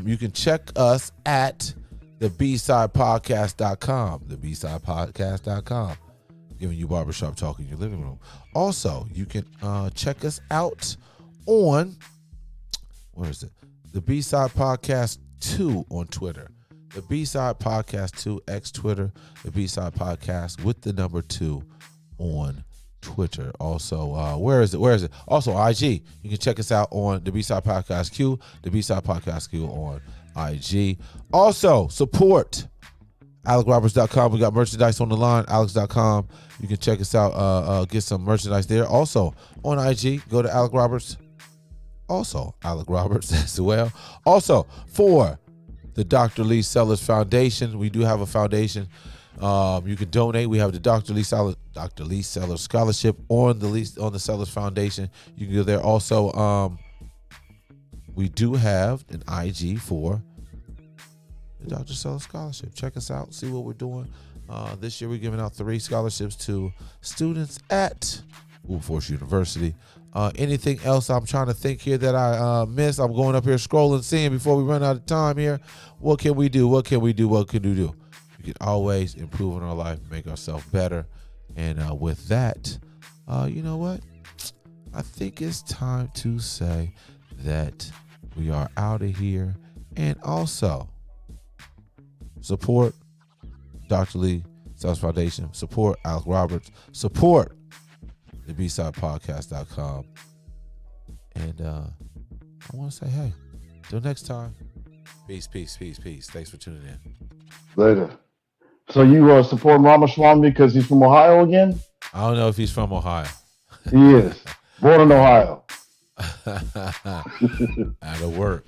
you can check us at thebsidepodcast.com. Thebsidepodcast.com. Giving you barbershop talk in your living room. Also, you can check us out on, where is it? The B-Side Podcast 2 on Twitter. The B-Side Podcast 2 X Twitter. The B-Side Podcast with the number 2 on Twitter. Also, where is it? Also, IG. You can check us out on the B-Side Podcast Q. The B-Side Podcast Q on IG. Also, support AlecRoberts.com. We got merchandise on the line. Alex.com. You can check us out. Get some merchandise there. Also, on IG, go to Alec Roberts. Also, Alec Roberts as well. Also, for the Dr. Lee Sellers Foundation, we do have a foundation. You can donate. We have the Dr. Lee Sellers Scholarship on the Sellers Foundation. You can go there. Also, we do have an IG for the Dr. Sellers Scholarship. Check us out. See what we're doing. This year, we're giving out 3 scholarships to students at Wilberforce University. Anything else I'm trying to think here that I missed? I'm going up here scrolling, seeing before we run out of time here. What can we do? What can we do? We can always improve on our life, make ourselves better. And with that, you know what? I think it's time to say that we are out of here. And also, support Dr. Lee Sellers Foundation. Support Alec Roberts. Support the BSidePodcast.com. And I want to say, hey, till next time. Peace. Thanks for tuning in. Later. So you support Ramaswamy because he's from Ohio again? I don't know if he's from Ohio. He is. Born in Ohio. That'll work.